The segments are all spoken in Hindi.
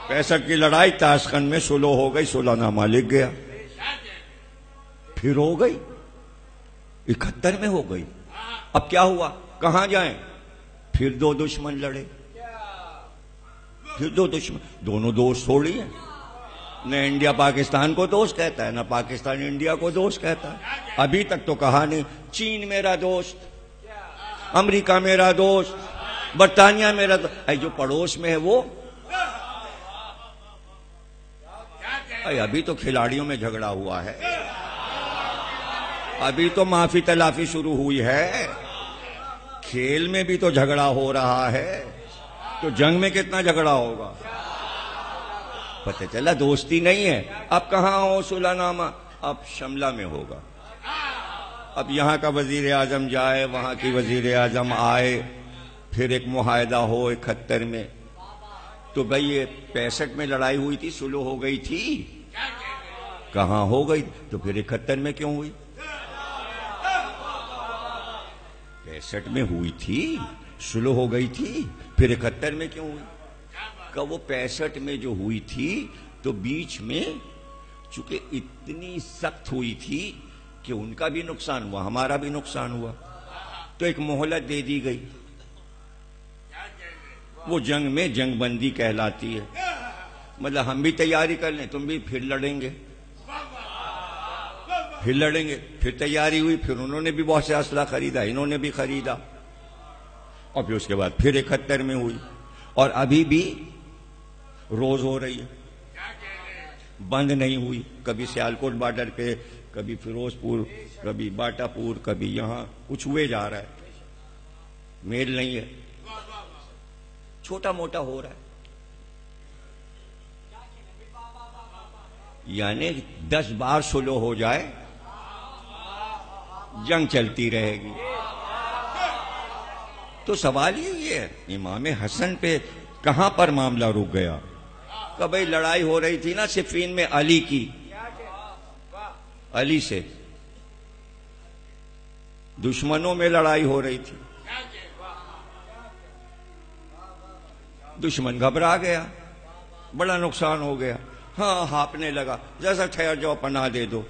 65 की लड़ाई ताशकंद में सुलह हो गई, सुलहनामा लिख गया। फिर हो गई 71 में हो गई। अब क्या हुआ, कहां जाएं? फिर दो दुश्मन लड़े, फिर दो दुश्मन, दोनों दोस्त थोड़ी है। न इंडिया पाकिस्तान को दोस्त कहता है, न पाकिस्तान इंडिया को दोस्त कहता है। अभी तक तो कहा नहीं चीन मेरा दोस्त, अमेरिका मेरा दोस्त, बरतानिया मेरा दोस्त। जो पड़ोस में है वो, अभी तो खिलाड़ियों में झगड़ा हुआ है, अभी तो माफी तलाफी शुरू हुई है, खेल में भी तो झगड़ा हो रहा है, तो जंग में कितना झगड़ा होगा। पता चला दोस्ती नहीं है। अब कहां हो सुलहनामा? अब शिमला में होगा। अब यहां का वजीर आजम जाए, वहां की वजीर आजम आए, फिर एक मुआहदा हो 71 में। तो भाई ये 65 में लड़ाई हुई थी, सुलह हो गई थी, कहां हो गई? तो फिर 71 में क्यों हुई? 65 में हुई थी, सुलह हो गई थी, फिर 71 में क्यों हुई? कब वो 65 में जो हुई थी तो बीच में चूंकि इतनी सख्त हुई थी कि उनका भी नुकसान हुआ, हमारा भी नुकसान हुआ, तो एक मोहलत दे दी गई। वो जंग में जंगबंदी कहलाती है। मतलब हम भी तैयारी कर लें, तुम भी फिर लड़ेंगे, फिर लड़ेंगे, फिर तैयारी हुई, फिर उन्होंने भी बहुत से असला खरीदा, इन्होंने भी खरीदा, और फिर उसके बाद फिर 71 में हुई। और अभी भी रोज हो रही है, बंद नहीं हुई। कभी सियालकोट बॉर्डर पे, कभी फिरोजपुर, कभी बाटापुर, कभी यहां कुछ हुए जा रहा है, मेल नहीं है, छोटा मोटा हो रहा है। यानी 10 बार सुलह हो जाए, जंग चलती रहेगी। तो सवाल ये है, इमाम हसन पे कहां पर मामला रुक गया? कभी लड़ाई हो रही थी ना सिफीन में अली की, अली से दुश्मनों में लड़ाई हो रही थी, दुश्मन घबरा गया, बड़ा नुकसान हो गया, हाँ हाँपने लगा, जैसा ठहर जाओ पनाह दे दो।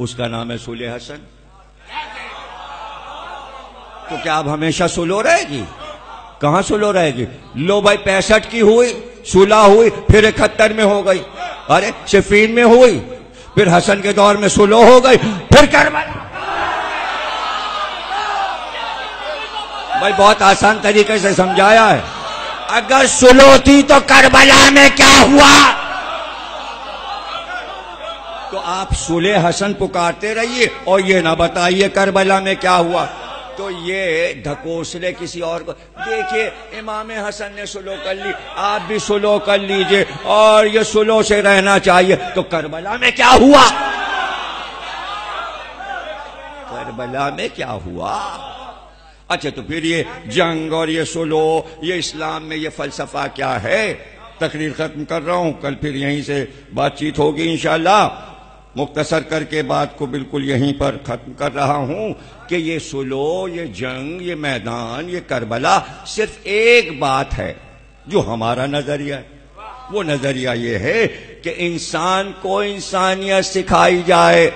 उसका नाम है सुलह हसन। तो क्या अब हमेशा सुलह रहेगी? कहां सुलह रहेगी? लो भाई 65 की हुई, सुलह हुई, फिर 71 में हो गई, अरे सिफीन में हुई, फिर हसन के दौर में सुलह हो गई, फिर करबला। भाई बहुत आसान तरीके से समझाया है। अगर सुलह थी तो करबला में क्या हुआ? तो आप सुलह हसन पुकारते रहिए और ये ना बताइए करबला में क्या हुआ। तो ये ढकोसले किसी और को। देखिए इमाम हसन ने सुलह कर ली, आप भी सुलह कर लीजिए, और ये सुलह से रहना चाहिए। तो करबला में क्या हुआ? करबला में क्या हुआ? अच्छा, तो फिर ये जंग और ये सुलह, ये इस्लाम में ये फलसफा क्या है? तकरीर खत्म कर रहा हूं, कल फिर यहीं से बातचीत होगी इंशाअल्लाह। मुख्तसर करके बात को बिल्कुल यहीं पर खत्म कर रहा हूं कि ये सुलह, ये जंग, ये मैदान, ये करबला सिर्फ एक बात है जो हमारा नजरिया है। वो नजरिया ये है कि इंसान को इंसानियत सिखाई जाए।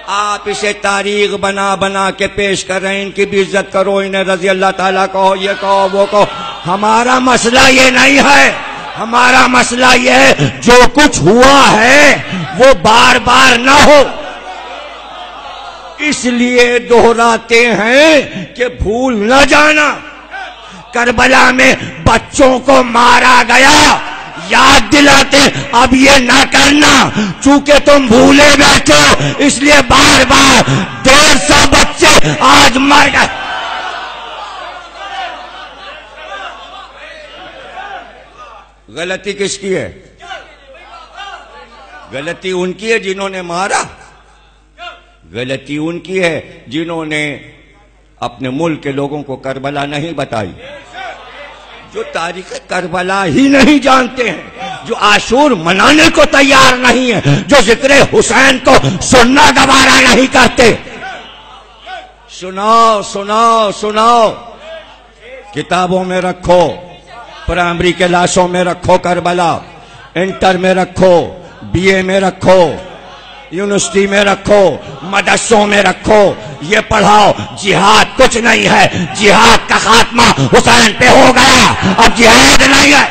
आप इसे तारीख बना बना के पेश कर रहे हैं, इनकी भी इज्जत करो, इन्हें रजी अल्लाह ताला कहो, ये कहो, वो कहो। हमारा मसला ये नहीं है। हमारा मसला यह है जो कुछ हुआ है वो बार बार ना हो, इसलिए दोहराते हैं कि भूल न जाना। करबला में बच्चों को मारा गया, याद दिलाते अब ये ना करना, चूंकि तुम भूले बैठे इसलिए बार बार 150 बच्चे आज मर गए। गलती किसकी है? गलती उनकी है जिन्होंने मारा, गलती उनकी है जिन्होंने अपने मुल्क के लोगों को करबला नहीं बताई, जो तारीख करबला ही नहीं जानते हैं, जो आशूर मनाने को तैयार नहीं है, जो जिक्र हुसैन को सुनना गवारा नहीं करते। सुनाओ सुनाओ सुनाओ, किताबों में रखो, प्राइमरी क्लासों में रखो करबला, इंटर में रखो, बीए में रखो, यूनिवर्सिटी में रखो, मदरसों में रखो, ये पढ़ाओ जिहाद कुछ नहीं है, जिहाद का खात्मा हुसैन पे हो गया, अब जिहाद नहीं है।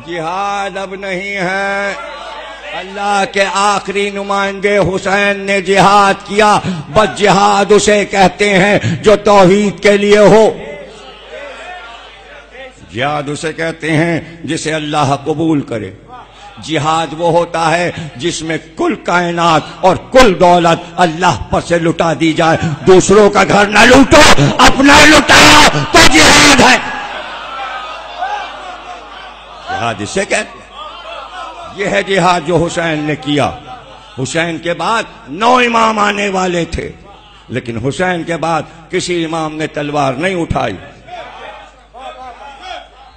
जिहाद अब नहीं है। अल्लाह के आखिरी नुमाइंदे हुसैन ने जिहाद किया, बस जिहाद उसे कहते हैं जो तौहीद के लिए हो। जिहाद उसे कहते हैं जिसे अल्लाह कबूल करे। जिहाद वो होता है जिसमें कुल कायनात और कुल दौलत अल्लाह पर से लुटा दी जाए। दूसरों का घर न लूटो, अपना लुटाओ तो जिहाद है। जिहाद इसे कहते, यह है जिहाद जो हुसैन ने किया। हुसैन के बाद 9 इमाम आने वाले थे, लेकिन हुसैन के बाद किसी इमाम ने तलवार नहीं उठाई।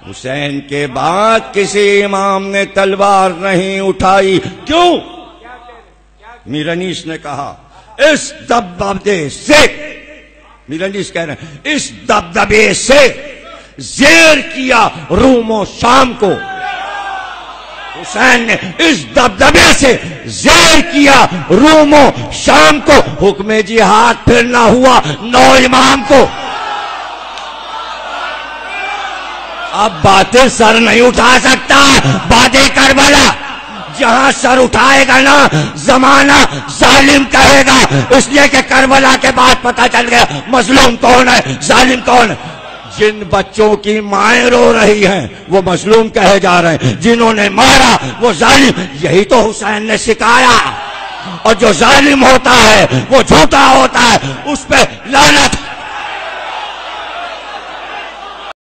हुसैन के बाद किसी इमाम ने तलवार नहीं उठाई। क्यों? मीर अनीस ने कहा, इस दबदबे से, मीर अनीस कह रहे हैं, इस दबदबे से जेर किया रूमो शाम को। हुसैन ने इस दबदबे से जेर किया रूमो शाम को। हुक्म जिहाद फिर ना हुआ 9 इमाम को। अब बातें सर नहीं उठा सकता। बातें करबला जहां सर उठाएगा ना जमाना जालिम कहेगा, इसलिए कि करबला के बाद पता चल गया मजलूम कौन है, जालिम कौन है। जिन बच्चों की माएं रो रही हैं वो मजलूम कहे जा रहे हैं, जिन्होंने मारा वो जालिम। यही तो हुसैन ने सिखाया। और जो जालिम होता है वो झूठा होता है, उस पे लानत